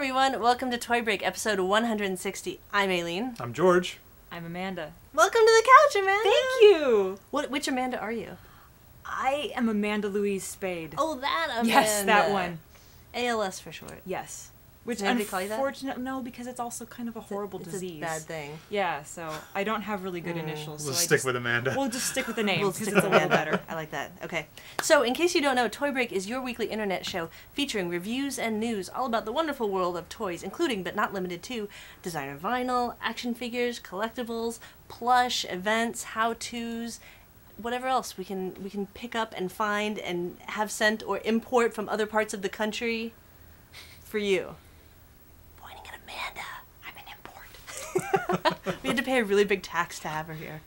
everyone. Welcome to Toy Break, episode 160. I'm Aileen. I'm George. I'm Amanda. Welcome to the couch, Amanda. Thank you. Which Amanda are you? I am Amanda Louise Spayd. Oh, that Amanda. Yes, that one. ALS for short. Yes. Which, Did anybody call you that? Unfortunately, no, because it's also kind of a horrible disease. It's a bad thing. Yeah, so I don't have really good initials. We'll so stick with Amanda. We'll just stick with the name. We'll because stick it's with a little Amanda. better. I like that. Okay. So, in case you don't know, Toy Break is your weekly internet show featuring reviews and news all about the wonderful world of toys, including but not limited to designer vinyl, action figures, collectibles, plush, events, how-tos, whatever else we can pick up and find and have sent or import from other parts of the country for you. Pointing at Amanda. I'm an import. We had to pay a really big tax to have her here.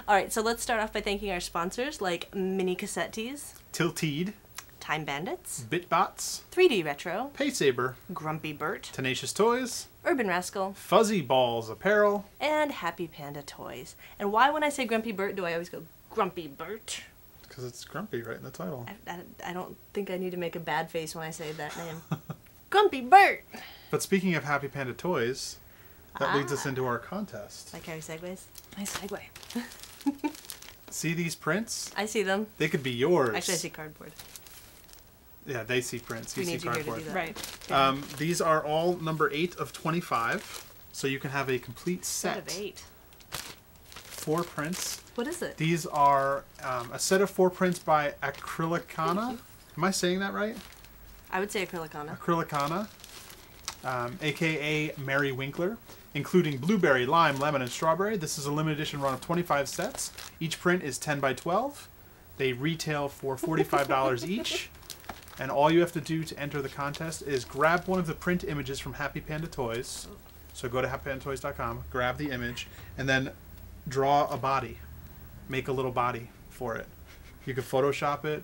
Alright, so let's start off by thanking our sponsors like Mini Cassette Tees, Tilted, Time Bandits, Bitbots, 3D Retro, Paysaber, Grumpy Bert, Tenacious Toys, Urban Rascal, Fuzzy Balls Apparel, and Happy Panda Toys. And why when I say Grumpy Bert do I always go Grumpy Bert? because it's grumpy right in the title. I don't think I need to make a bad face when I say that name. Grumpy Bert! But speaking of Happy Panda Toys, that leads us into our contest. Like Harry Segways? Nice segue. See these prints? I see them. They could be yours. Actually, I see cardboard. Yeah, they see prints. You We see need you here to cardboard. do that. Right. These are all number 8 of 25, so you can have a complete Set set. of 8. 4 prints. What is it? These are a set of 4 prints by Acrylicana. Am I saying that right? I would say Acrylicana. Acrylicana, aka Mary Winkler, including blueberry, lime, lemon, and strawberry. This is a limited edition run of 25 sets. Each print is 10 by 12. They retail for $45 each. And all you have to do to enter the contest is grab one of the print images from Happy Panda Toys. So go to happypandatoys.com, grab the image, and then draw a body. Make a little body for it. You can Photoshop it.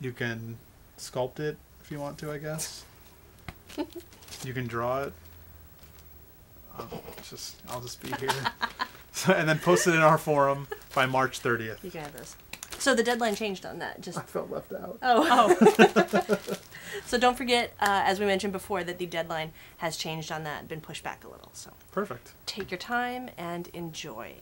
You can sculpt it if you want to, I guess. You can draw it. I'll just be here. So, and then post it in our forum by March 30th. You can have this. So the deadline changed on that. I felt left out. Oh. So don't forget, as we mentioned before, that the deadline has changed on that, been pushed back a little. So Perfect. take your time and enjoy.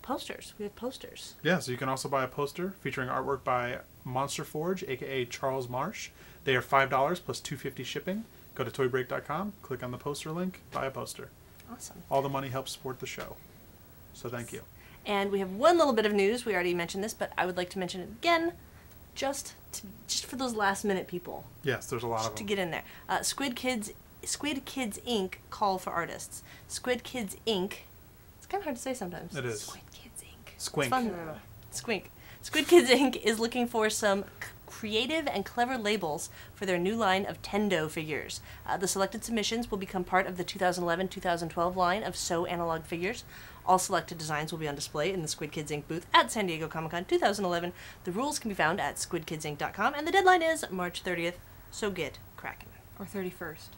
Posters. We have posters. Yeah, so you can also buy a poster featuring artwork by Monster Forge, aka Charles Marsh. They are $5 plus $2.50 shipping. Go to toybreak.com, click on the poster link, buy a poster. Awesome. All the money helps support the show. So thank you. And we have one little bit of news. We already mentioned this, but I would like to mention it again, just for those last minute people. Yes, there's a lot of To them. get in there. Squid Kids Inc. call for artists. Squid Kids Inc. It's kind of hard to say sometimes. It is. Squid Kids Inc. Squink. It's fun. Squink. Squid Kids Inc. is looking for some creative and clever labels for their new line of Tendo figures. The selected submissions will become part of the 2011-2012 line of So Analog figures. All selected designs will be on display in the Squid Kids Inc. booth at San Diego Comic-Con 2011. The rules can be found at squidkidsinc.com, and the deadline is March 30th, so get cracking. Or 31st.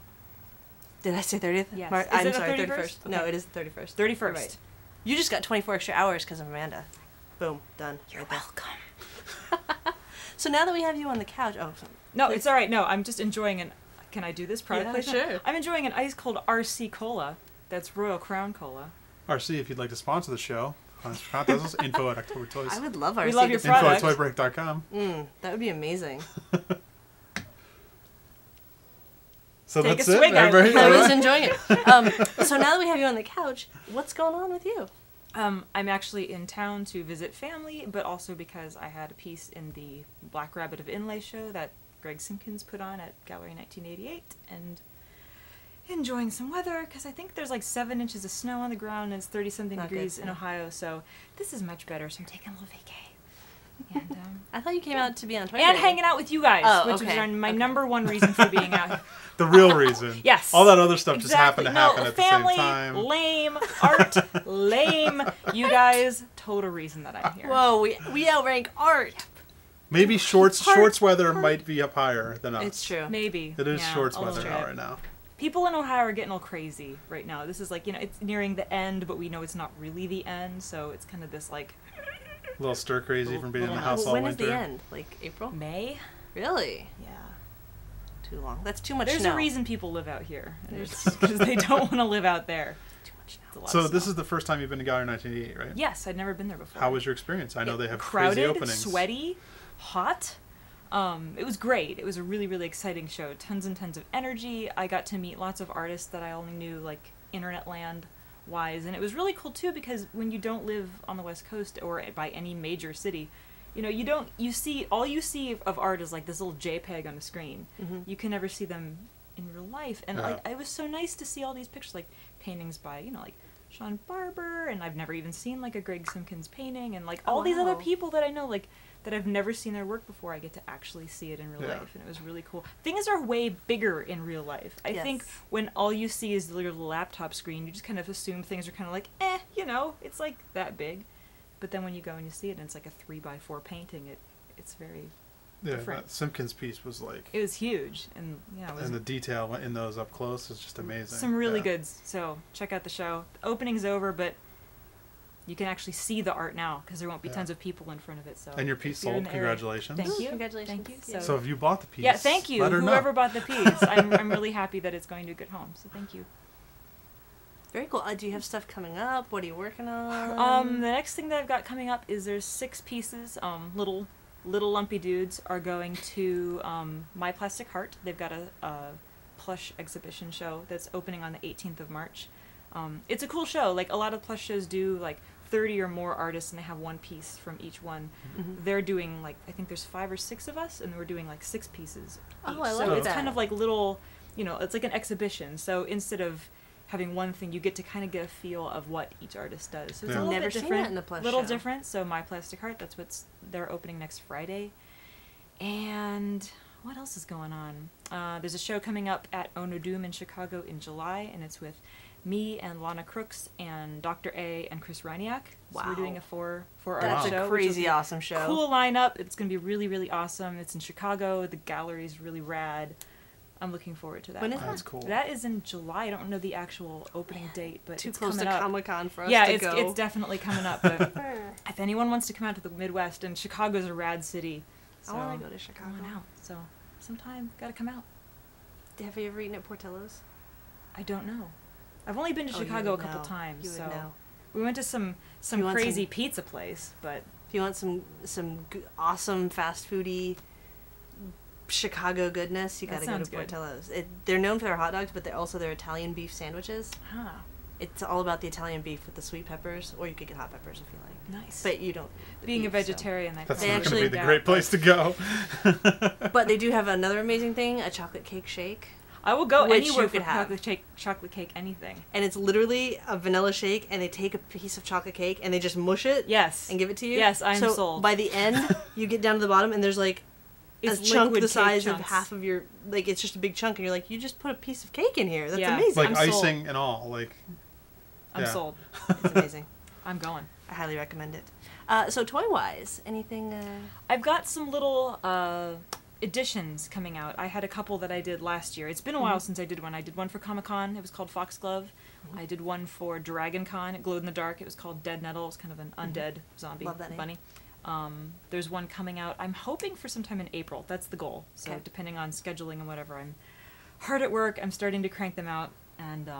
Did I say 30th? Yes. I'm Is it the sorry, 31st? 31st. No, Okay. it is the 31st. 31st. You're right. You just got 24 extra hours because of Amanda. Boom. Done. You're Right there. welcome. So now that we have you on the couch... Oh, No, please. it's all right. No, I'm just enjoying an... Can I do this product Yeah, placement? sure. I'm enjoying an ice cold RC Cola. That's Royal Crown Cola. RC, if you'd like to sponsor the show, contact us, info at October Toys. I would love our We love your Info at product. toybreak.com. That would be amazing. So Take that's a it. swig, Everybody, I was all right? enjoying it. So now that we have you on the couch, what's going on with you? I'm actually in town to visit family, but also because I had a piece in the Black Rabbit of Inlay show that Greg Simpkins put on at Gallery 1988, and enjoying some weather, because I think there's like 7 inches of snow on the ground and it's 30-something Not degrees good, in yeah. Ohio, so this is much better, so I'm taking a little vacay. And, I thought you came out to be on Toy and Break. hanging out with you guys, Oh, which okay. is my Okay. number one reason for being out here. The real reason. Yes. All that other stuff just Exactly. happened to happen at the family, same time. lame, art, lame. You guys, total reason that I'm here. Whoa, we outrank art. Maybe shorts weather might be up higher than us. It's true. Maybe. It is yeah, shorts a little weather bit. now right now. People in Ohio are getting all crazy right now. This is like, it's nearing the end, but we know it's not really the end, so it's kind of this like A little stir crazy from being in the Little- house all When winter. is the end? Like April? May. Really? Yeah. too long. That's too much There's snow. a reason people live out here, and it's because they don't want to live out there. Too much snow. So this is the first time you've been to Gallery 1988, right? Yes, I'd never been there before. How was your experience? I know they have crowded, crazy openings. sweaty, hot. It was great. It was a really, really exciting show. Tons and tons of energy. I got to meet lots of artists that I only knew, like, internet land wise. And it was really cool, too, because when you don't live on the West Coast or by any major city, you know, all you see of art is, like, this little JPEG on the screen. Mm-hmm. You can never see them in real life. And, like, it was so nice to see all these pictures, like, paintings by, you know, like, Sean Barber, and I've never even seen, like, a Greg Simpkins painting, and, like, all these other people that I know, like, that I've never seen their work before. I get to actually see it in real life, and it was really cool. Things are way bigger in real life. I think when all you see is your little laptop screen, you just kind of assume things are kind of like, you know, it's like that big. But then when you go and you see it, and it's like a 3x4 painting, it's very different. That Simpkins piece was like... It was huge, and yeah, it was, and the detail in those up close is just amazing. Some really goods. So check out the show. The opening's over, but you can actually see the art now because there won't be tons of people in front of it. So and your piece sold. Congratulations. Thank you. Congratulations. Thank you. So if you bought the piece, yeah, thank you. Let her Whoever know. bought the piece, I'm really happy that it's going to a good home. So thank you. Very cool. Do you have stuff coming up? What are you working on? The next thing that I've got coming up is there's 6 pieces. Little lumpy dudes are going to My Plastic Heart. They've got a plush exhibition show that's opening on the 18th of March. It's a cool show. Like, a lot of plush shows do, like, 30 or more artists, and they have one piece from each one. Mm-hmm. They're doing, like, I think there's 5 or 6 of us, and we're doing, like, 6 pieces each. Oh, I love so that. it's kind of like little, you know, it's like an exhibition. So instead of having one thing, you get to kind of get a feel of what each artist does. So it's a little Never bit seen different. that in the plush little show. different. So My Plastic Heart, they're opening next Friday. And what else is going on? There's a show coming up at Onodum in Chicago in July, and it's with me and Lana Crooks and Dr. A and Chris Reiniak. So we're doing a 4 art That's show. a crazy awesome show. Cool lineup. It's going to be really, really awesome. It's in Chicago. The gallery's really rad. I'm looking forward to that. When is That's cool. That is in July. I don't know the actual opening date, but Too it's close to coming up. Comic-Con for us Yeah, to go. it's definitely coming up. But if anyone wants to come out to the Midwest, and Chicago's a rad city, so I want to go to Chicago. going out. So sometime gotta come out. Have you ever eaten at Portillo's? I don't know. I've only been to Chicago a couple times, You would so know. we went to some You want crazy pizza place, but If you want some awesome fast foody Chicago goodness, you got to go to sounds good. Portillo's. They're known for their hot dogs, but they're also their Italian beef sandwiches. It's all about the Italian beef with the sweet peppers, or you could get hot peppers if you like. nice. But you don't. Being a beef, so. vegetarian, That's They not going to be actually- the great place to go. But they do have another amazing thing, a chocolate cake shake. I will go Which anywhere you for could have. chocolate cake, anything. And it's literally a vanilla shake, and they take a piece of chocolate cake, and they just mush it Yes. and give it to you. Yes, I'm so sold. By the end, you get down to the bottom, and there's like It's a chunk liquid the cake size of chunks. half of your, like, it's just a big chunk, and you're like, you just put a piece of cake in here. That's Yeah. amazing. Like I'm sold. icing and all. Like, I'm yeah. sold. It's amazing. I'm going. I highly recommend it. So toy-wise, anything? I've got some little editions coming out. I had a couple that I did last year. It's been a while since I did one. I did one for Comic-Con. It was called Foxglove. I did one for Dragon Con. It glowed in the dark. It was called Dead Nettle. It was kind of an undead zombie Love that name. bunny. There's one coming out. I'm hoping for sometime in April. That's the goal. So Okay. depending on scheduling and whatever, I'm hard at work. I'm starting to crank them out. And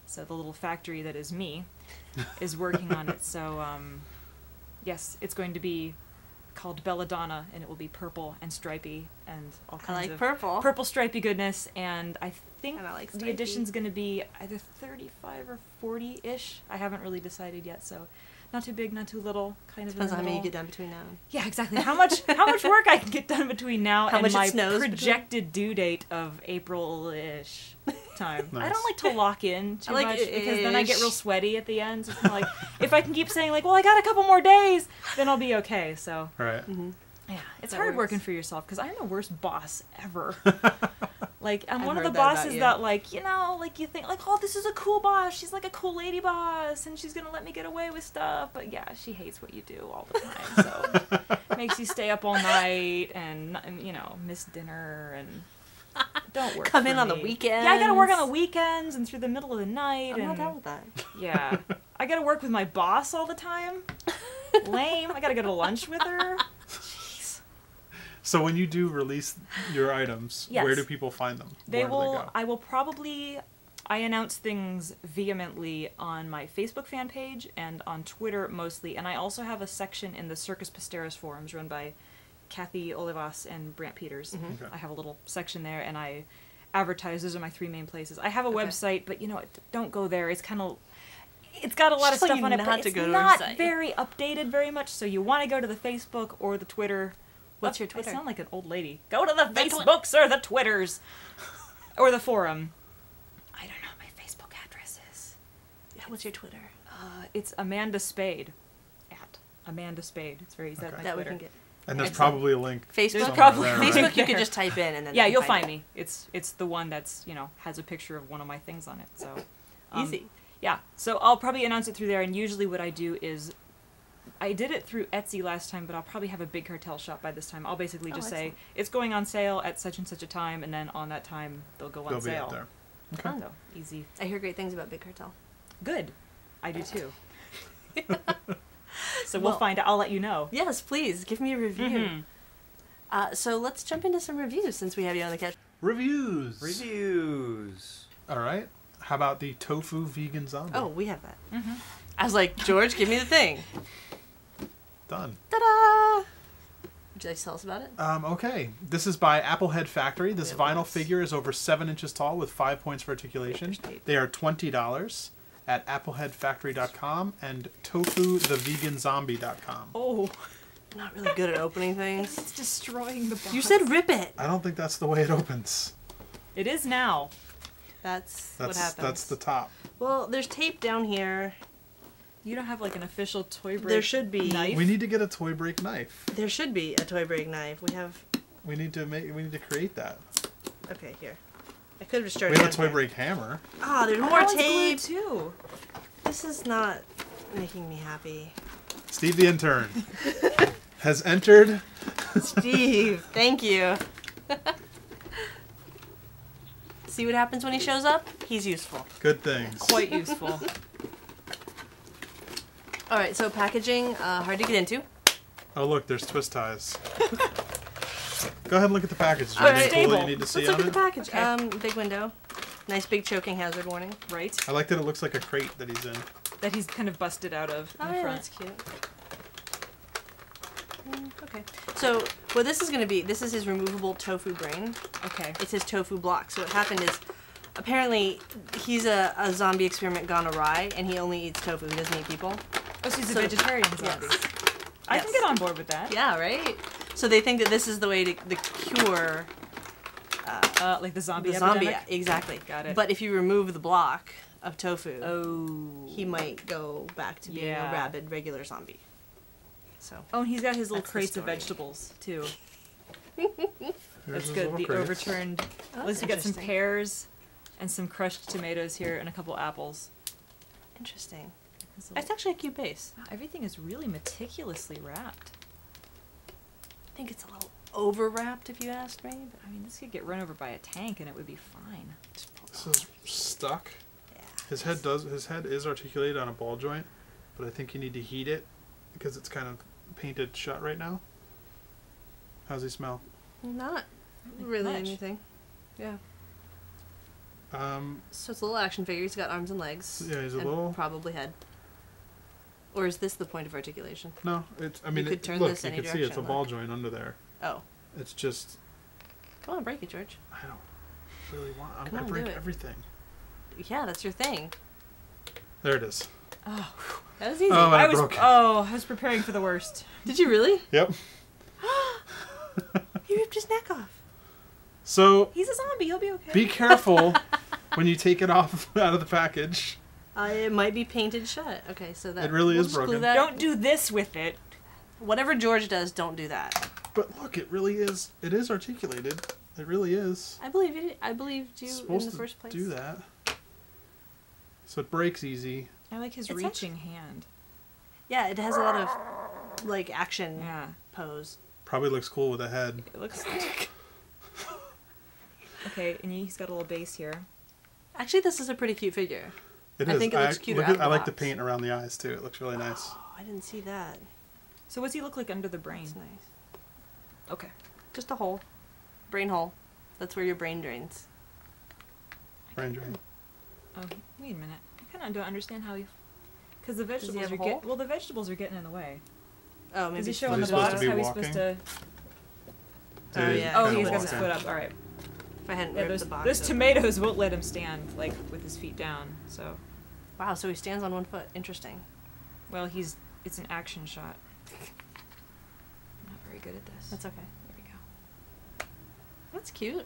so the little factory that is me is working on it. So yes, it's going to be called Belladonna, and it will be purple and stripy and all I kinds like of purple. purple stripy goodness. And I think And I like the stripy. edition's going to be either 35 or 40-ish. I haven't really decided yet, so not too big, not too little. Kind of Depends in on the how many you middle. get done between now. Yeah, exactly. How much work I can get done between now How and much it my snows between- projected due date of April-ish time. I Nice. don't like to lock in too I like much because then I get ish. real sweaty at the end. So it's kinda like if I can keep saying like, well, I got a couple more days, then I'll be okay. So right. yeah, it's That hard works. working for yourself because I'm the worst boss ever. Like, I'm I've one of the heard that about bosses you. that, like, you know, like, you think, like, oh, this is a cool boss. She's, like, a cool lady boss, and she's gonna let me get away with stuff. But, yeah, she hates what you do all the time, so makes you stay up all night and you know, miss dinner and don't work Come for in on the me. weekends. Yeah, I gotta work on the weekends and through the middle of the night. I'm and not down with that. yeah, I gotta work with my boss all the time. Lame. I gotta go to lunch with her. So when you do release your items, Yes. where do people find them? They Where do will. they go? I will probably. I announce things vehemently on my Facebook fan page and on Twitter mostly, and I also have a section in the Circus Pisteris forums run by Kathy Olivas and Brant Peters. Okay. I have a little section there, and I advertise. Those are my 3 main places. I have a Okay. website, but don't go there. It's kind of. It's got a lot of Just tell stuff you on it, not but to it's go to not our site. very updated very much. So you want to go to the Facebook or the Twitter. What's your I Twitter? sound like an old lady. Go to the The Facebooks or the Twitters or the forum. I don't know what my Facebook address is. Yeah, what's your Twitter? It's Amanda Spayd. At Amanda Spayd. It's very easy. That's Okay. my That we Twitter. can get. And there's Excellent. probably a link. Facebook? There's somewhere probably there, Facebook, right? you could there. just type in and then Yeah, you you'll can find it. me. It's the one that's has a picture of one of my things on it. So Easy. Yeah, so I'll probably announce it through there, and usually what I do is, I did it through Etsy last time, but I'll probably have a big cartel shop by this time. I'll basically just say, excellent. it's going on sale at such and such a time, and then on that time, they'll go on They'll be sale. out there. Fun. So, easy. I hear great things about Big Cartel. Good. I do too. So Well- we'll find out. I'll let you know. Yes, please give me a review. Mhm. So let's jump into some reviews since we have you on the couch. Reviews. Reviews. All right. How about the Tofu Vegan Zombie? Oh, we have that. Mhm. I was like, George, give me the thing. Done. Ta-da! Would you like to tell us about it? Okay. This is by Applehead Factory. This Yeah, vinyl yes. figure is over 7 inches tall with 5 points for articulation. Paper's tape. They are $20 at appleheadfactory.com and tofutheveganzombie.com. Oh, I'm not really good at opening things. it's destroying the box. You said rip it. I don't think that's the way it opens. It is now. That's what happens. That's the top. Well, there's tape down here. You don't have like an official toy break There should be. knife? We need to get a toy break knife. There should be a toy break knife. We have. We need to create that. Okay, here. I could have just started. We have a down toy here. break hammer. Ah, there's Oh, more it's glued tape. too. This is not making me happy. Steve the intern has entered. Steve, thank you. See what happens when he shows up? He's useful. Good things. Quite useful. All right, so packaging, hard to get into. Oh look, there's twist ties. Go ahead and look at the package. Is there All anything right. cool that Stable. you need to Let's see look on at the it? package. Okay. Big window. Nice big choking hazard warning. Right? I like that it looks like a crate that he's in. That he's kind of busted out of in Oh, the yeah, front. that's cute. Okay. So, what this is going to be, this is his removable tofu brain. Okay. It's his tofu block. So what happened is, apparently, he's a zombie experiment gone awry, and he only eats tofu. He doesn't eat people. Oh, so he's a So- vegetarian zombie. Yes. I can Yes. get on board with that. Yeah, right? So they think that this is the way to the cure Like the zombie the zombie. epidemic. Exactly. Got it. But if you remove the block of tofu, Oh. he might go back to being Yeah. a rabid regular zombie. So Oh, and he's got his little That's the crates of story. vegetables too. Here's That's his good. little The crates. overturned. Oh, At least we got some interesting. pears and some crushed tomatoes here and a couple apples. interesting. It's a It's little- actually a cute base. Wow, everything is really meticulously wrapped. I think it's a little overwrapped, if you asked me. But I mean, this could get run over by a tank and it would be fine. just pull it This off. is stuck. Yeah. His head is articulated on a ball joint, but I think you need to heat it because it's kind of painted shut right now. How's he smell? Not Not really much. anything. Yeah. Um, So it's a little action figure. He's got arms and legs. Yeah, he's a and little- probably head. Or is this the point of articulation? no, it's. I mean, could turn look, this you any can see it's a direction, ball look. joint under there. Oh, It's just. come on, break it, George. I don't really want. I'm Come gonna on, break do it. everything. Yeah, that's your thing. There it is. Oh, That was easy. Oh, I it was broke. I was preparing for the worst. Did you really? Yep. You ripped his neck off. So He's a zombie. He'll be okay. be careful when you take it off out of the package. It might be painted shut. Okay, so that It really we'll is just glue broken. that- Don't do this with it. Whatever George does, don't do that. But look, it really is. It is articulated. It really is. I believe you. I believed you It's in supposed the to first place. do that. So it breaks easy. I like his It's reaching hand. Yeah, it has a lot of like action Yeah. pose. Probably looks cool with a head. It looks. Okay, and he's got a little base here. Actually, this is a pretty cute figure. It I is. think it looks cuter look out of I the like the box. paint around the eyes too. It looks really nice. Oh, I didn't see that. So what's he look like under the brain? That's nice. Okay. Just a hole. Brain hole. That's where your brain drains. Brain drain. Oh, wait a minute. I kind of don't understand how he... Because the vegetables have are a hole? well, the vegetables are getting in the way. Oh, Does maybe. he show Was on he the supposed box to be how he's walking? supposed to... Oh, Dude, yeah. Oh, kinda he's got his walking. foot up. All right. If I hadn't Yeah, ripped the box those open. tomatoes won't let him stand, like, with his feet down, so... Wow, so he stands on one foot. Interesting. Well, it's an action shot. I'm not very good at this. That's okay. There we go. That's cute.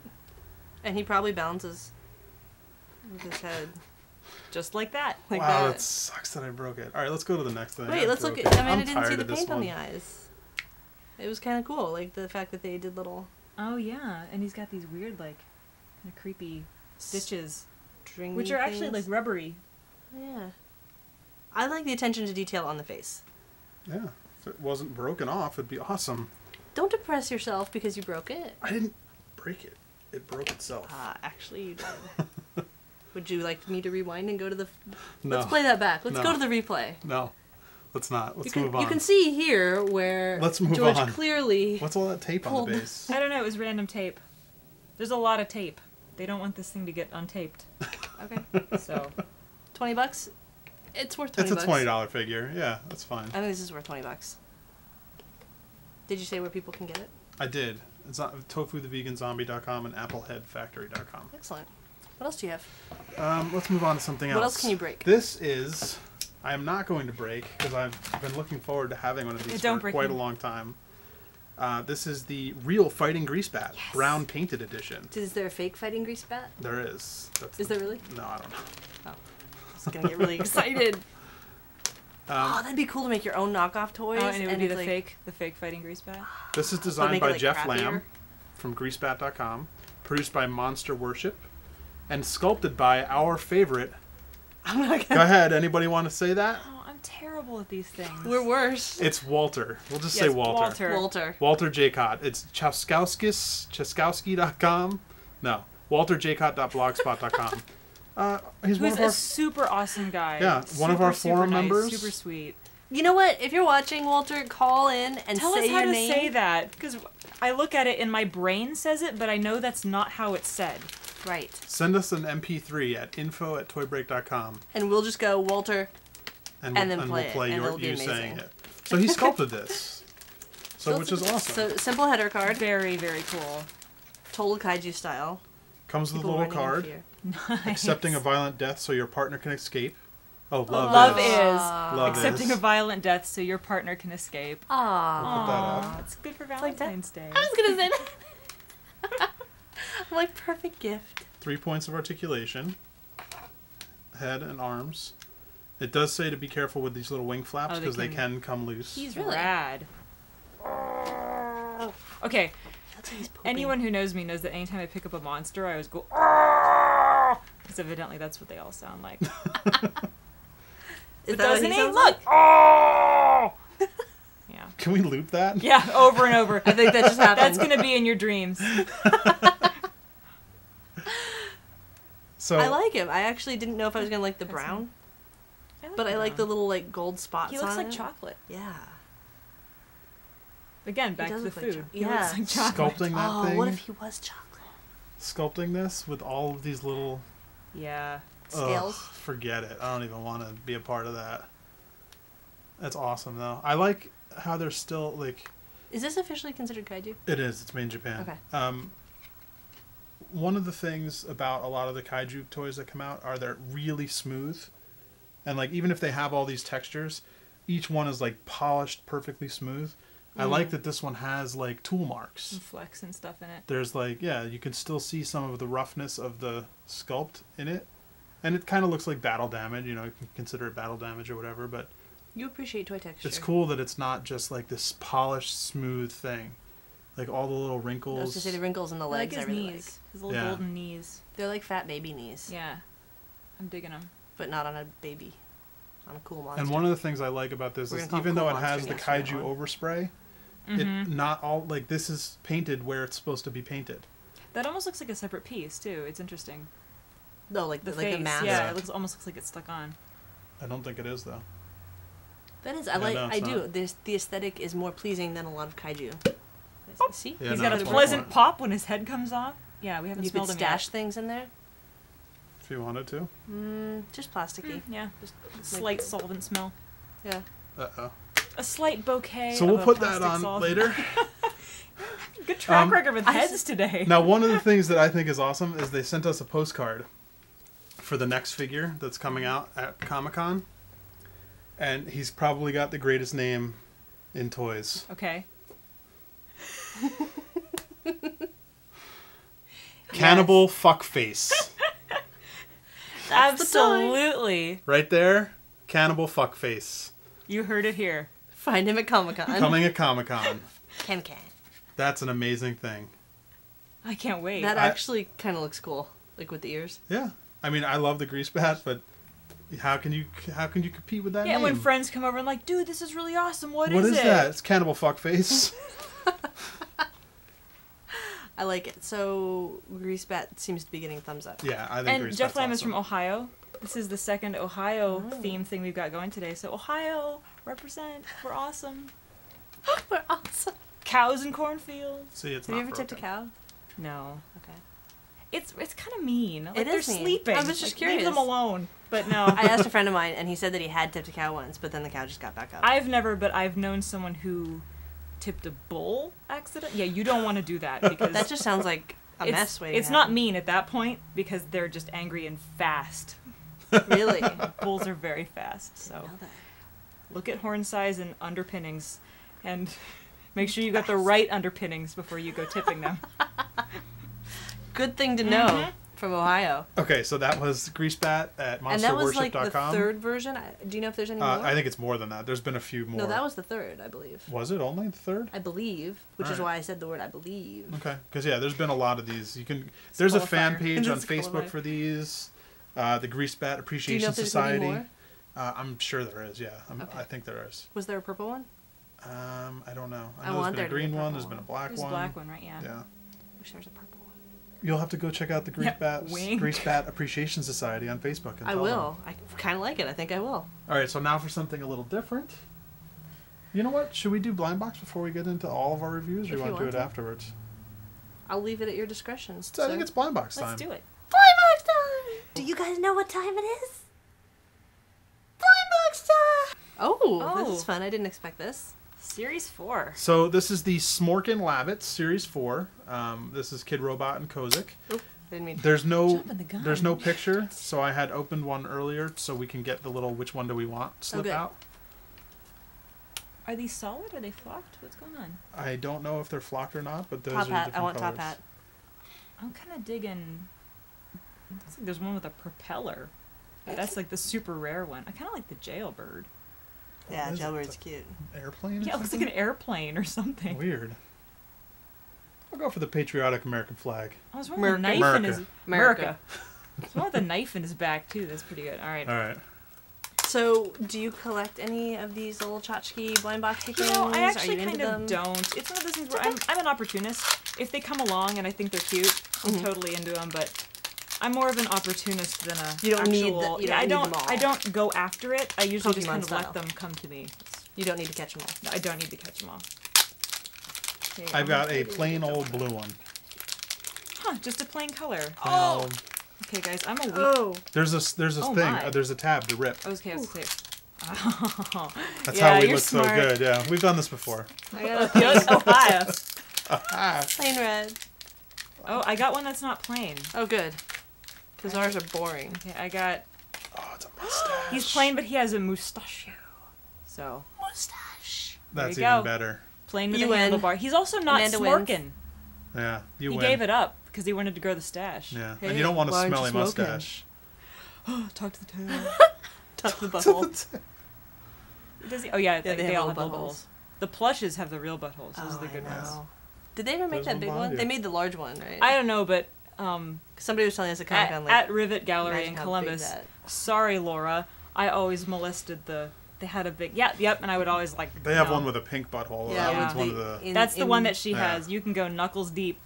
And he probably balances with his head. Just like that. Like Wow, that. that sucks that I broke it. All right, let's go to the next thing. Wait, I let's look broke at... it. I mean, I'm I didn't see tired the of this paint on one. the eyes. It was kind of cool. Like, the fact that they did little... Oh, yeah, and he's got these weird, like, kind of creepy stitches, stringy which are actually, things. like, rubbery. Yeah. I like the attention to detail on the face. Yeah, if it wasn't broken off, it'd be awesome. Don't depress yourself because you broke it. I didn't break it. It broke itself. Actually you did. Would you like me to rewind and go to the... No. Let's play that back. Let's No. go to the replay. No, let's not. Let's you can, move on. You can see here where Let's move George on. clearly... What's all that tape on pulled- the base? I don't know, it was random tape. There's a lot of tape. They don't want this thing to get untaped. Okay. So, $20? It's worth 20 It's a bucks. $20 figure. Yeah, that's fine. I think this is worth 20 bucks. Did you say where people can get it? I did. It's on tofutheveganzombie.com and appleheadfactory.com. Excellent. What else do you have? Let's move on to something else. What else can you break? This is... I am not going to break, because I've been looking forward to having one of these Don't for break quite them. a long time. This is the Real Fighting Greasebat, Yes. brown painted edition. Is there a fake fighting Greasebat? There is. That's Is there really? No, I don't know. Oh. I was going to get really excited. Oh, that'd be cool to make your own knockoff toys. oh, and it would be it's the fake fighting Greasebat. This is So designed make it, by like, Jeff crappier? Lamb from Greasebat.com, produced by Monster Worship, and sculpted by our favorite. I'm not Go gonna... ahead. Anybody want to say that? Oh, I'm terrible at these things. We're worse. It's Walter. We'll just Yes, say Walter. Walter. Walter Jacott. It's Chaskowski.com. No, walterjacott.blogspot.com. He's one Who's of a our... super awesome guy. Yeah, one of our Super forum nice, members. Super sweet. You know what? If you're watching, Walter, call in and Tell say us how your to name. say that, because I look at it and my brain says it, but I know that's not how it's said. Right. Send us an MP3 at info@toybreak.com. And we'll just go, Walter. And And then we'll play it, play and your, it'll be you amazing. saying it. So he sculpted this. So which is awesome. So, simple header card. Very, very cool. Total kaiju style. Comes with a People little running in card. fear. Accepting a violent death so your partner can escape. Oh, love, Love is. is Love accepting is. a violent death so your partner can escape. Aww. Put that Aw, up. it's good for like that. Valentine's Day. I was gonna say that. I'm like, perfect gift. 3 points of articulation. Head and arms. It does say to be careful with these little wing flaps Oh, they because they can- can come loose. He's Really? rad. Okay, That's how he's pooping. anyone who knows me knows that anytime I pick up a monster, I always go, because evidently that's what they all sound like. Is But that what doesn't he he? sounds Look! like? Yeah. Can we loop that? Yeah, over and over. I think that just happened. That's gonna be in your dreams. So I like him. I actually didn't know if I was gonna like the That's brown, but I like the little like gold spots He looks on like it. chocolate. Yeah. Again, back does to the look like food. chocolate. He Yeah. looks like chocolate. sculpting that Oh, thing. what if he was chocolate? Sculpting this with all of these little Yeah. Scales? forget it. I don't even want to be a part of that. That's awesome though. I like how they're still like Is this officially considered kaiju? it is. It's made in Japan. Okay. One of the things about a lot of the kaiju toys that come out are they're really smooth, and like even if they have all these textures, each one is like polished perfectly smooth. I like that this one has like tool marks. Some flex and stuff in it. There's like, yeah, you can still see some of the roughness of the sculpt in it. And it kind of looks like battle damage, you know, you can consider it battle damage or whatever, but You appreciate toy texture. it's cool that it's not just like this polished, smooth thing. Like all the little I was wrinkles. gonna say the wrinkles in the I like legs. his I really knees. His little Yeah. golden knees. like. They're like fat baby knees, Yeah. I'm digging them. but not on a baby. On a cool monster. And one of the things I like about this We're is gonna call even it though Cool it has Monster the next from kaiju now on. overspray, it not all like this is painted where it's supposed to be painted. That almost looks like a separate piece too. It's interesting. No, like the face, mask. yeah, Yeah. it almost looks like it's stuck on. I don't think it is though. That is, Yeah, no, I it's do. not. The aesthetic is more pleasing than a lot of kaiju. See? Yeah, He's no, got a it's pleasant more. pop when his head comes off. Yeah, we haven't You could smelled him stash yet. things in there. If you wanted to. Just plasticky. Yeah, just slight solvent smell. Yeah. Uh-oh. A slight bouquet. So of we'll a put that plastic on solvent. later. Good track record with heads today. Now, one of the things that I think is awesome is they sent us a postcard for the next figure that's coming out at Comic-Con. And he's probably got the greatest name in toys. Okay. Cannibal Fuckface. Absolutely. Right there. Cannibal Fuckface. You heard it here. Find him at Comic-Con. Coming at Comic-Con. Can. That's an amazing thing. I can't wait. That actually kind of looks cool, like with the ears. Yeah. I mean, I love the Greasebat, but how can you compete with that yeah, name? when friends come over and like, dude, this is really awesome. What What is is it? that? It's Cannibal Fuckface. I like it. So Greasebat seems to be getting thumbs up. Yeah, I think And Greasebat's Jeff Lamb is awesome. from Ohio. This is the second Ohio theme thing we've got going today. So Ohio, represent. We're awesome. We're awesome. Cows and cornfields. See, it's Have not you ever tipped a broken. cow? No. Okay. It's kind of mean. Like, It they're is mean. sleeping. I was just Like, curious. Leave them alone. But no. I asked a friend of mine, and he said that he had tipped a cow once, but then the cow just got back up. I've never, but I've known someone who tipped a bull accident. Yeah, you don't want to do that because That just sounds like a mess waiting. It's not mean at that point because they're just angry and fast. Really. Bulls are very fast, so look at horn size and underpinnings, and make sure you got the right underpinnings before you go tipping them. Good thing to know from Ohio. Okay, so that was Greasebat at And that was like the monsterworship.com. third version. Do you know if there's any more? I think it's more than that. There's been a few more. No, that was the third, I believe. Was it only the third? I believe, which is Alright. why I said the word I believe. Okay, because yeah, there's been a lot of these. You can. There's a fan qualifier. page on It's Facebook qualified. for these. The Greasebat Do you Appreciation know if there's gonna be Society. more? I'm sure there is. Yeah, Okay. I think there is. Was there a purple one? I don't know. I know want there's there been to a be a green one. purple There's been a one. black There's a one. black one, right? Yeah. Yeah. Wish there was a purple one. You'll have to go check out the Yep, wink. Greasebat Appreciation Society on Facebook. And I tell them. will. I kind of like it. I think I will. All right, so now for something a little different. You know what? Should we do blind box before we get into all of our reviews, or If you you want to do want it to. afterwards? I'll leave it at your discretion. I think it's blind box time. Let's do it. Blind box time! Do you guys know what time it is? Blind box time! Oh, this Oh. is fun. I didn't expect this. Series 4. So this is the Smorkin' Labbit Series 4. This is Kid Robot and Kozik. Oop, didn't mean to. There's no Jumping the gun. there's no picture, so I had opened one earlier so we can get the little which one do we want slip Okay. out. Are these solid? Are they flocked? What's going on? I don't know if they're flocked or not, but those Top are hat. different I want colors. top hat. I'm kind of digging. Looks like there's one with a propeller. That's like the super rare one. I kind of like the jailbird. Yeah, What is it? Jailbird's cute. Airplane? Or Yeah, it looks like something? an airplane or something. Weird. I'll go for the patriotic American flag. I was wondering, a knife America. in his America. There's one with a knife in his back too. That's pretty good. All right. All right. So, do you collect any of these little tchotchke blind box You things? know, I Are actually you into kind of them? don't. It's one of those things where I'm an opportunist. If they come along and I think they're cute, I'm totally into them. But I'm more of an opportunist than a. You don't need actual, the- you yeah, don't I need don't. them all. I don't go after it. I usually just Pokemon kind of style. let them come to me. You don't need to catch them all. No, I don't need to catch them all. Okay, I've got a plain old blue one. Huh, just a plain color. Plain old. Okay, guys, I'm a weak. Oh, There's this Oh thing. my. There's a tab to rip. Okay, I was gonna say. Oh, That's yeah, how we you're look smart. so good. Yeah, we've done this before. I got a Yes, Ohio. plain red. Oh, I got one that's not plain. Oh, good. Because ours are boring. Okay, I got. Oh, it's a mustache. He's plain, but he has a mustachio. So Mustache. That's you even go. better. plain with You a win. handlebar. He's also not Amanda wins. smorking. Yeah, you He win. gave it up because he wanted to grow the stash. Yeah, Hey, and you don't want a why aren't you smelly smoking? mustache. Talk to the tail. Touch the butthole. Does he? Oh yeah, Yeah, they all have little little buttholes. buttholes. The plushes have the real buttholes. Those Oh, are the good I ones. know. Did they ever make There's that one big behind one? you. They made the large one, right? I don't know, but 'Cause somebody was telling us at Comic-Con, like, at Rivet Gallery imagine in how big Columbus. that- Sorry, Laura. I always molested the. They had a big. Yep, and I would always like. They have no. one with a pink butthole. Yeah, that one's with one of the. That's the one that she Yeah. has. You can go knuckles deep.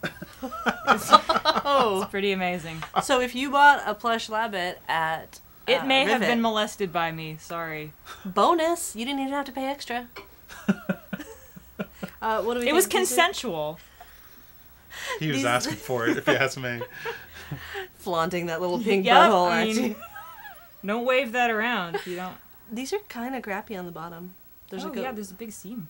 Oh, It's pretty amazing. so if you bought a plush Labbit at It may have Rivet, been molested by me. Sorry. bonus, you didn't even have to pay extra. What do we It was think these are? consensual. He was These- asking for it, if you ask me. Flaunting that little pink Yep, butthole I at mean, you. Don't wave that around if you don't. These are kind of crappy on the bottom. There's Oh like a, yeah, there's a big seam.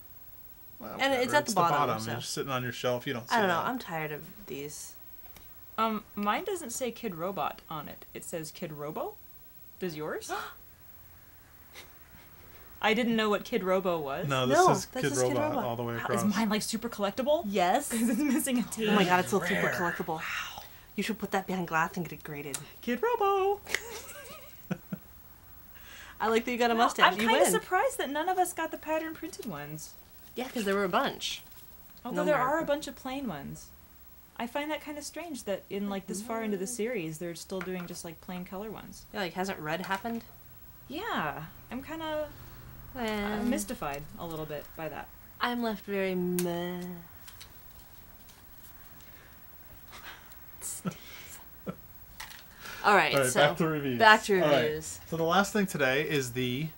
Well, And it's whatever, at the bottom, so. You're just sitting on your shelf. You don't see I don't know. that. I'm tired of these. Mine doesn't say Kid Robot on it. It says Kid Robo. Does yours? I didn't know what Kid Robo was. No, this No, is this Kid is Kid Robot Robot. all the way Is across. mine like super collectible? Yes. Because it's missing a T. Oh my god, it's so super Rare. collectible. Wow. You should put that behind glass and get it graded. Kid Robo. I like that you got a Well, mustache. I'm You kind of win. surprised that none of us got the pattern printed ones. Yeah, because there were a bunch. Although No there more. are a bunch of plain ones. I find that kind of strange that in like this far into the series, they're still doing just like plain color ones. Yeah, like hasn't red happened? Yeah, I'm kind of mystified a little bit by that. I'm left very meh. All right, All right, so back to reviews. back to All right. reviews. So the last thing today is the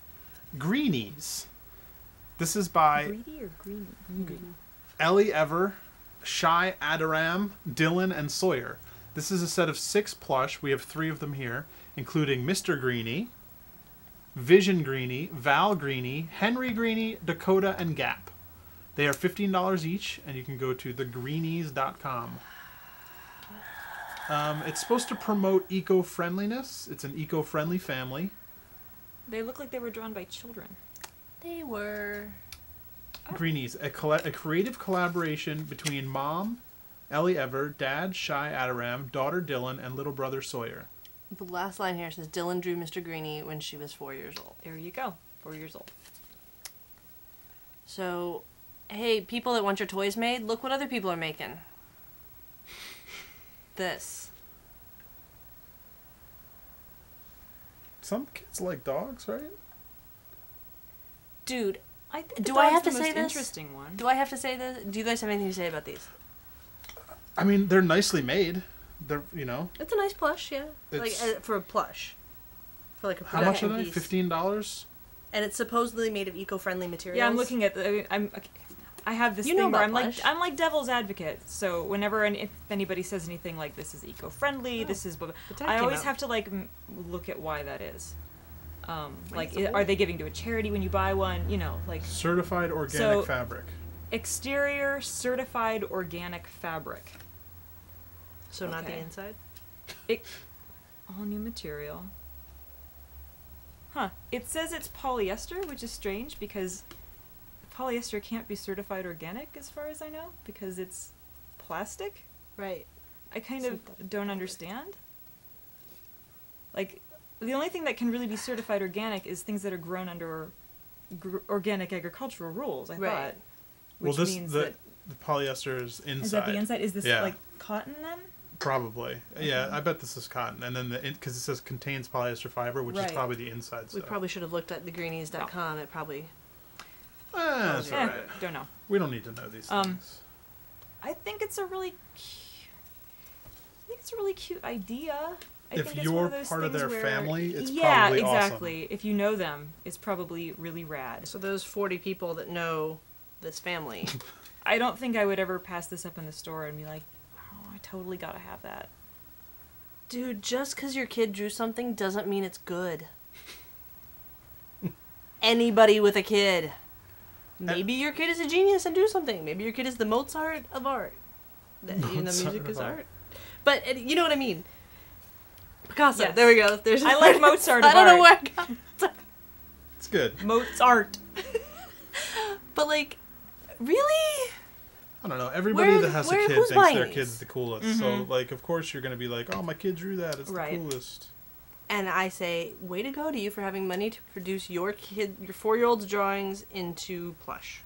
Greenies. This is by Greedy or green? Ellie Ever, Shy Adoram, Dylan, and Sawyer. This is a set of 6 plush. We have 3 of them here, including Mr. Greenie, Vision Greenie, Val Greenie, Henry Greenie, Dakota, and Gap. They are $15 each, and you can go to thegreenies.com. It's supposed to promote eco-friendliness. It's an eco-friendly family. They look like they were drawn by children. They were. Greenies, a creative collaboration between mom, Ellie Ever, dad, Shy Adoram, daughter Dylan, and little brother Sawyer. The last line here says Dylan drew Mr. Greenie when she was 4 years old. There you go. 4 years old. So, hey, people that want your toys made, look what other people are making. This. Some kids like dogs, right? Dude, I think Do the I dog's have to the say most this? interesting one. do I have to say this? Do you guys have anything to say about these? I mean, they're nicely made. They're, you know. It's a nice plush, yeah. Like It's- for a plush. For like a How much are production they? piece. $15? And it's supposedly made of eco-friendly materials. Yeah, I'm looking at the. I have this You know thing where about plush. I'm like devil's advocate. So whenever if anybody says anything like this is eco-friendly, this is, blah, blah, The tag I came always out. have to like look at why that is. Like, it's a are they giving to a charity when you buy one? You know, like Certified organic So- fabric. exterior certified organic fabric. So not the Okay. inside? All new material. Huh. It says it's polyester, which is strange because polyester can't be certified organic as far as I know because it's plastic. Right. I kind Synthetic of don't understand. Like, the only thing that can really be certified organic is things that are grown under organic agricultural rules, I Right. thought. Well, Which this means the polyester is inside. is that the inside? Is this Yeah. like cotton then? Probably. Yeah, I bet this is cotton. And then because it says contains polyester fiber, which is Right. probably the inside We stuff. probably should have looked at thegreenies.com. It probably... That's all Eh, right. don't know. We don't need to know these things. I think it's a really cute idea. I If think it's you're one of those part of things their where- family, it's yeah, probably awesome. exactly. If you know them, it's probably really rad. So those 40 people that know this family... I don't think I would ever pass this up in the store and be like, oh, I totally gotta have that. Dude, just because your kid drew something doesn't mean it's good. Anybody with a kid. Maybe your kid is a genius and do something. Maybe your kid is the Mozart of art. Even though Mozart music of is art. art. But you know what I mean. Picasso. Yes. There we go. There's I like Mozart of I don't know art. where I got It's good. Mozart. But like, really? I don't know. Everybody Where- that has a where- kid who's thinks buying their these? kid's the coolest. So, like, of course you're going to be like, oh, my kid drew that. It's Right. the coolest. And I say, way to go to you for having money to produce your 4-year-old's drawings into plush.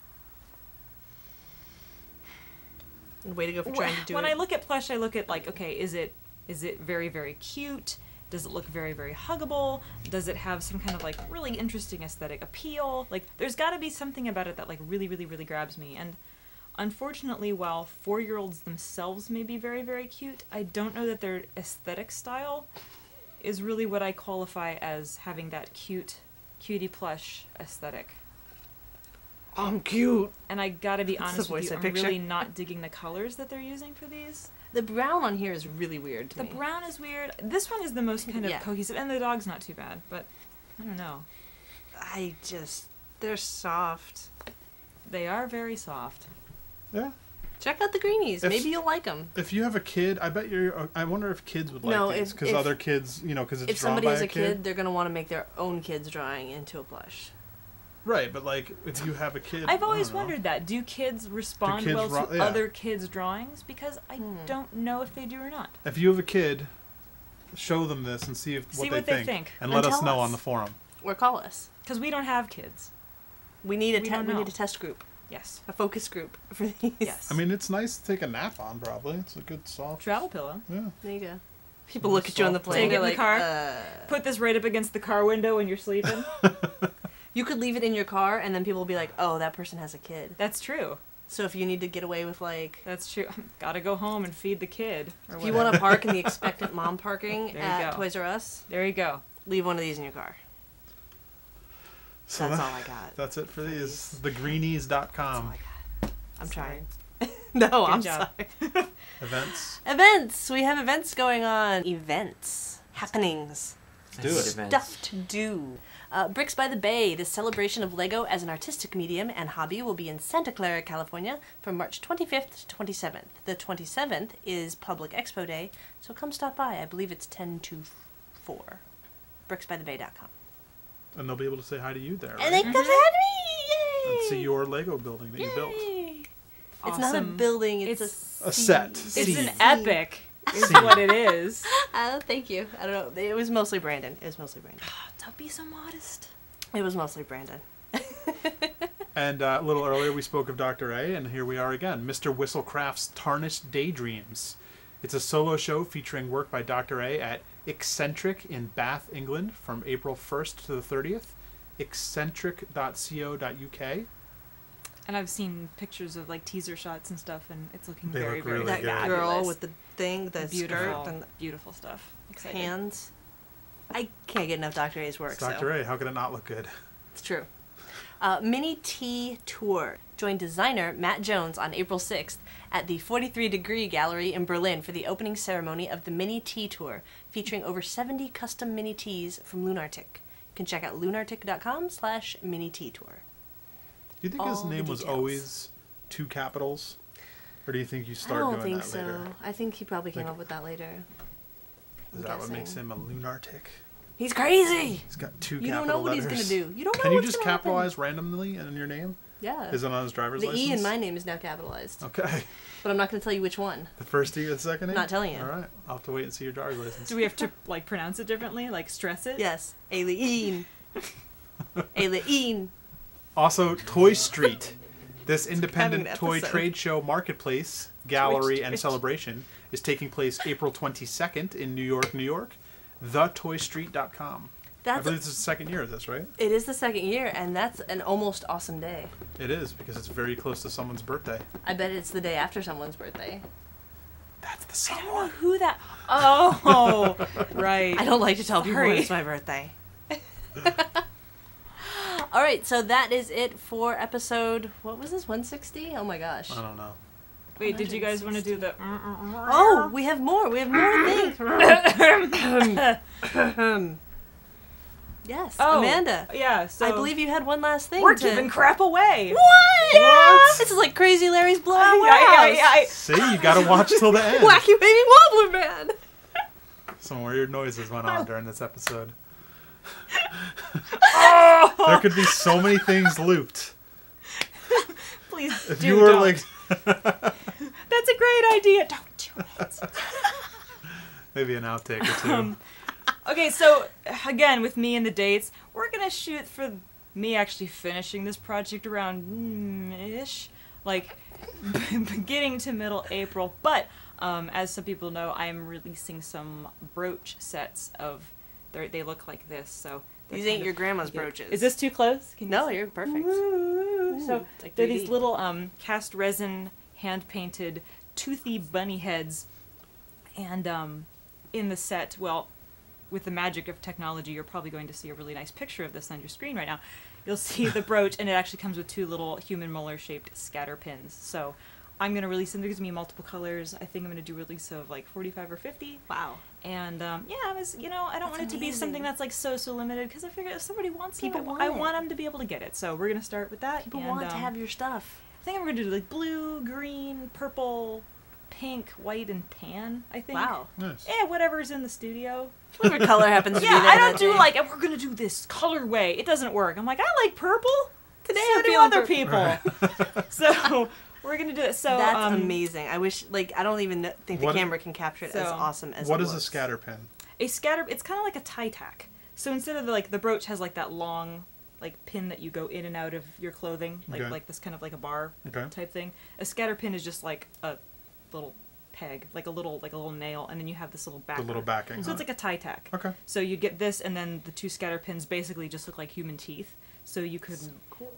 And way to go for trying to do When it. I look at plush, I look at like, okay, is it very, very cute? Does it look very, very huggable? Does it have some kind of like really interesting aesthetic appeal? Like, there's got to be something about it that like really, really, really grabs me. And unfortunately, while 4-year-olds themselves may be very, very cute, I don't know that their aesthetic style is really what I qualify as having that cutie plush aesthetic. I'm cute. And I gotta be That's honest the with voice you, I I'm picture. really not digging the colors that they're using for these. The brown on here is really weird to The me. brown is weird. This one is the most kind of Yeah. cohesive, and the dog's not too bad, but I don't know. They're soft. They are very soft. Yeah. Check out the Greenies. If- Maybe you'll like them. If you have a kid, I bet you're. I wonder if kids would like No, these if- because if- other kids, because it's If drawn somebody by has a a kid, they're going to want to make their own kid's drawing into a plush. Right, but like if you have a kid, I've I always don't know. wondered that. Do kids respond kids well to yeah. other kids' drawings? Because I don't know if they do or not. If you have a kid, show them this and see See what what they they think. and And let us tell know us. on the forum. Or call us. Because we don't have kids. We need We don't we know. need a test group. Yes. A focus group for these. Yes. I mean, it's nice to take a nap on. Probably, it's a good soft Travel pillow. Yeah. There you go. People look at you on the plane. Take it They're in the like, car. Put this right up against the car window when you're sleeping. You could leave it in your car, and then people will be like, "Oh, that person has a kid." That's true. So if you need to get away with like, That's true. Gotta go home and feed the kid. Or if you whatever. want to park in the expectant mom parking There you at go. Toys R Us, There you go. leave one of these in your car. So That's all I got. That's it for these. these. The Greenies.com That's all I got. I'm Sorry. trying. No, I'm job. sorry. events. Events. We have events going on. Events. Happenings. Do it. Stuff to do. Bricks by the Bay, the celebration of Lego as an artistic medium and hobby, will be in Santa Clara, California from March 25th to 27th. The 27th is Public Expo Day, so come stop by. I believe it's 10 to 4. Bricksbythebay.com. And they'll be able to say hi to you there, right? And they come to me! Yay! And see your Lego building that you built. Yay! It's not a Awesome. building, it's A set. It's Scene. an epic, is Scene. what it is. Thank you. I don't know. It was mostly Brandon. Don't be so modest. It was mostly Brandon. And a little earlier we spoke of Dr. A, and here we are again. Mr. Whistlecraft's Tarnished Daydreams. It's a solo show featuring work by Dr. A at Eccentric in Bath, England from April 1st to the 30th. Eccentric.co.uk. And I've seen pictures of like teaser shots and stuff, and it's looking They very, look very really That good. girl fabulous. with the thing, the beautiful, skirt, and the beautiful stuff. Excited. hands. I can't get enough Dr. A's work. It's Dr. So. A. How could it not look good? It's true. Mini Tea Tour. Join designer Matt Jones on April 6th at the 43 Degree Gallery in Berlin for the opening ceremony of the Mini Tea Tour, featuring over 70 custom mini teas from Lunartic. You can check out lunartic.com/mini tea tour. Do you think his All the name was details. always two capitals? Or do you think you I start don't doing think that so. later? I think he probably came Like- up with that later. Is I'm that what makes guessing. him a lunatic? He's crazy! He's got two You capital don't know what he's letters. gonna do. You don't know Can you what's just gonna happen. capitalize randomly in your name? Yeah. Is it on his driver's The license? E in my name is now capitalized. Okay. But I'm not going to tell you which one. The first E or the second E? Not telling you. All right. I'll have to wait and see your driver's license. Do we have to like pronounce it differently? Like stress it? Yes. Aileen. Aileen. Also, Toy Street. This independent Having an toy episode. trade show marketplace, gallery, and Street. celebration is taking place April 22nd in New York, New York. TheToyStreet.com. I believe this is the second year of this, right? It is the second year, and that's an almost awesome day. It is, because it's very close to someone's birthday. I bet it's the day after someone's birthday. That's the I don't know someone. who that. Oh, right. I don't like to tell people Sorry. when it's my birthday. All right, so that is it for episode. What was this? 160? Oh my gosh. I don't know. Wait, did you guys want to do the? Oh, we have more. We have more things. Yes, Oh, Amanda. Yeah. So I believe you had one last thing. we're to... giving crap away. What? What? This is like Crazy Larry's Blow Up Yeah. See, you gotta watch till the end. Wacky Baby Wobbler Man. Some weird noises went on during this episode. Oh! There could be so many things looped. Please If do you were don't. like, That's a great idea. Don't do it. maybe an outtake or two. Okay, so again, with me and the dates, we're gonna shoot for me actually finishing this project around ish, like beginning to middle April. But as some people know, I am releasing some brooch sets of. They look like this, so they're These kind ain't of- your grandma's brooches. Is this too close? Can you No, see? you're perfect. Ooh. So it's like they're 3D. these little cast resin, hand painted, toothy bunny heads, and in the set, well, with the magic of technology, you're probably going to see a really nice picture of this on your screen right now. you'll see the brooch, and it actually comes with 2 little human molar-shaped scatter pins. So I'm going to release them. There's going to be multiple colors. I think I'm going to do a release of like 45 or 50. Wow. And yeah, I was, I don't want it to be something that's like so limited, because I figure if somebody wants People it, want I it. want them to be able to get it. So we're going to start with that. People and, want to have your stuff. I think I'm going to do like blue, green, purple, pink, white, and tan, I think. Wow. Nice. Whatever's in the studio. Whatever color happens to be Yeah, there I don't that do day. like, we're going to do this colorway. It doesn't work. I'm like, I like purple. Today so I'm do feeling other purple. people. So we're going to do it. So That's amazing. I wish, like, I don't even think the What- camera can capture it as awesome as What it is a looks. scatter pin? a scatter, it's kind of like a tie tack. So instead of the brooch has like that long like pin that you go in and out of your clothing, Okay. like this kind of like a bar Okay. type thing. A scatter pin is just like a little peg, like a little nail, and then you have this little backer. The little backing. So it's like a tie tack. Okay. So you get this, and then the 2 scatter pins basically just look like human teeth. So you could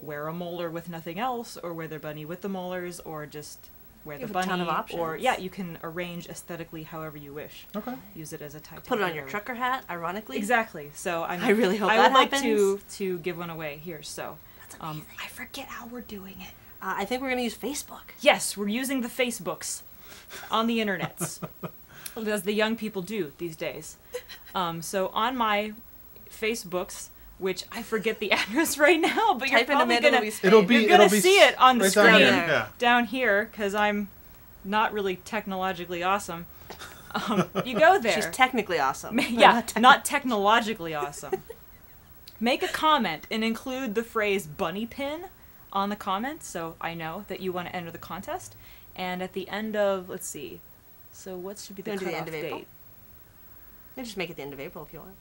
wear a molar with nothing else, or wear the bunny with the molars, or just wear You the have a ton bunny. of options. Or yeah, you can arrange aesthetically however you wish. Okay. Use it as a tie tack. Put it on your or- trucker hat, ironically. Exactly. So I really hope I that would like happens. to give one away here. So That's amazing. I forget how we're doing it. I think we're going to use Facebook. Yes, we're using the Facebooks on the internets, as the young people do these days. So on my Facebooks, which I forget the address right now, but you're Type in probably Amanda gonna Louise Spayd. you're gonna see it on the right down screen here. There. Yeah. down here, because I'm not really technologically awesome. You go there. She's technically awesome. Yeah, not technologically awesome. Make a comment and include the phrase bunny pin on the comment, so I know that you want to enter the contest. And at the end of, let's see, so what should be the You wanna do the cutoff end of April? date? Maybe just make it the end of April if you want.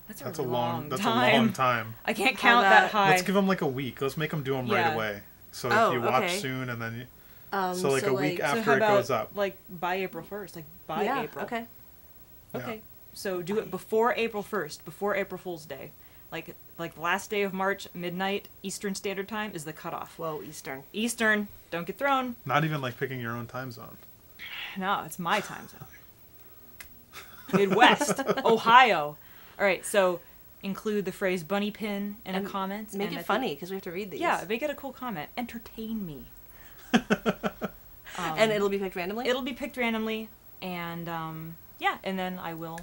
That's That's a a really long. That's time. a long time. I can't How count about- that high. Let's give them like a week. Let's make them do them Yeah. right away. So Oh, if you watch okay. soon and then you, So like a week like- after so how it about, goes up. like, by April 1st, like, by yeah, April. okay. Yeah. Okay. So do it before April 1st, before April Fool's Day. Like the last day of March, midnight, Eastern Standard Time is the cutoff. Whoa, Eastern. Eastern, don't get thrown. Not even like picking your own time zone. No, it's my time zone. Midwest, Ohio. All right, so include the phrase bunny pin in a And comment. Make and it at funny, because we have to read these. Yeah, make it a cool comment. Entertain me. And it'll be picked randomly? It'll be picked randomly, and yeah, and then I will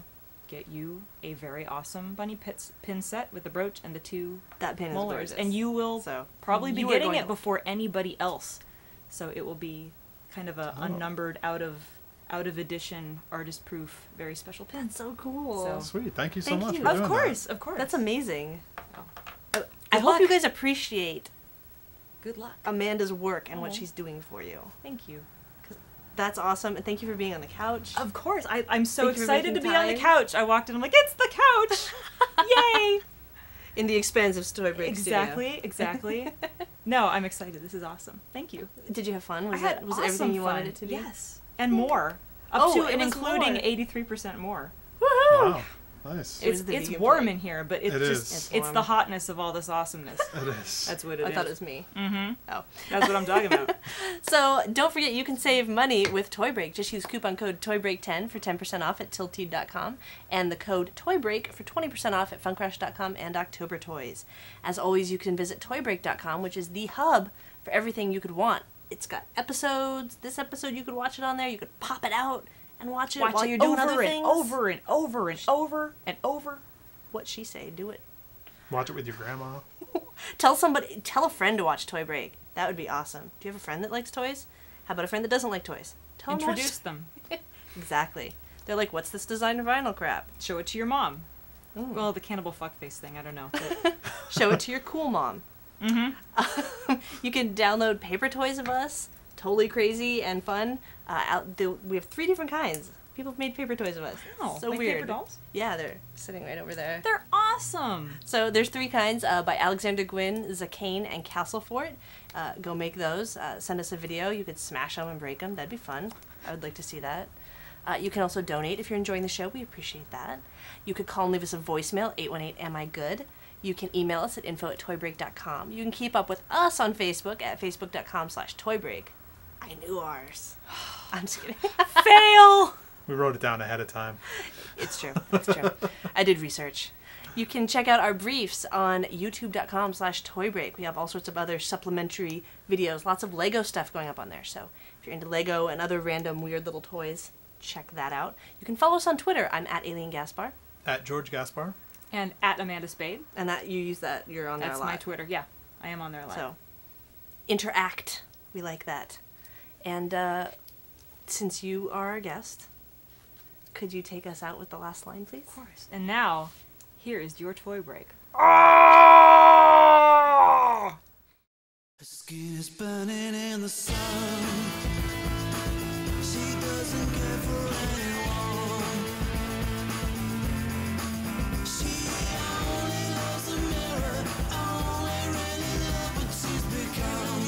get you a very awesome bunny pin set with the brooch and the 2 That pin is molars, gorgeous. and you will So, probably be you are getting going it to- before anybody else. So it will be kind of a Oh. unnumbered, out of edition, artist proof, very special pin. That's so cool. So- Sweet. Thank you so Thank much you. for Of doing course, of course. That's amazing. Oh. I Good hope you luck. guys appreciate Good luck. Amanda's work and what Oh. she's doing for you. Thank you. That's awesome, and thank you for being on the couch. Of course, I'm so Thank you for excited to making be on the time. couch. I walked in, I'm like, it's the couch! Yay! In the expansive Toy Break studio. Exactly. No, I'm excited. This is awesome. Thank you. Did you have fun? Was I had it was it awesome everything you fun. wanted it to be? Yes, and more. Up Oh, to it and was including more. 83% more. Woohoo! Wow. Nice. It was It's the it's vegan warm plate. in here, but it's It just is. it's warm. the hotness of all this awesomeness. It is. That's what it is. I thought it was me. Mm-hmm. Oh. That's what I'm talking about. So don't forget you can save money with Toy Break. Just use coupon code TOYBREAK10 for 10% off at tilted.com and the code TOYBREAK for 20% off at funcrush.com and October Toys. As always, you can visit toybreak.com, which is the hub for everything you could want. It's got episodes. This episode, you could watch it on there. You could pop it out and watch it Watch while it you're doing over other and things. over and over and over and over. What she say, do it. Watch it with your grandma. Tell a friend to watch Toy Break. That would be awesome. Do you have a friend that likes toys? How about a friend that doesn't like toys? Tell 'em to watch- Introduce them. Exactly. They're like, what's this designer vinyl crap? Show it to your mom. Ooh. Well, the cannibal fuckface thing, I don't know. But Show it to your cool mom. mm-hmm. You can download paper toys of us. Totally crazy and fun. We have 3 different kinds. People have made paper toys of us. Oh, So like weird. paper dolls? Yeah, they're sitting right over there. They're awesome. So there's 3 kinds by Alexander Gwynn, Zakane, and Castlefort. Go make those. Send us a video. You could smash them and break them. That'd be fun. I would like to see that. You can also donate if you're enjoying the show. We appreciate that. You could call and leave us a voicemail, 818-AM-I-GOOD. You can email us at info@toybreak.com. You can keep up with us on Facebook at facebook.com/toybreak. I knew ours. I'm just kidding. Fail! We wrote it down ahead of time. It's true. It's true. I did research. You can check out our briefs on youtube.com/toybreak. We have all sorts of other supplementary videos, lots of Lego stuff going up on there. So if you're into Lego and other random weird little toys, check that out. You can follow us on Twitter. I'm at Alien Gaspar. At George Gaspar. And at Amanda Spayd. And that you use that, you're on there a lot. That's my Twitter, yeah. I am on there a lot. So, interact. We like that. And since you are our guest, could you take us out with the last line, please? Of course. And now, here is your toy break. Her skin is burning in the sun. She doesn't care for anyone. She only loves the mirror, only really loves what she's become.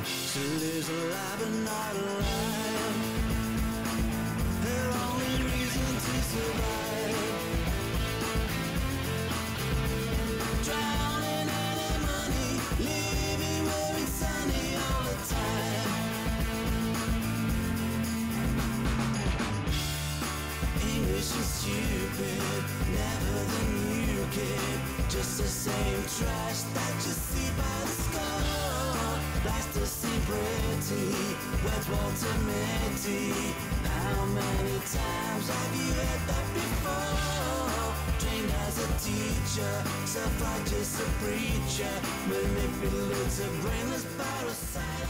She lives a lie but not a lie. Her only reason to survive. Drowning in her money, living where it's sunny all the time. English is stupid, never the new kid. Just the same trash that you see by the score. Likes to seem pretty, wet water mitty. How many times have you heard that before? Trained as a teacher, self-righteous a preacher, manipulates a brainless parasite.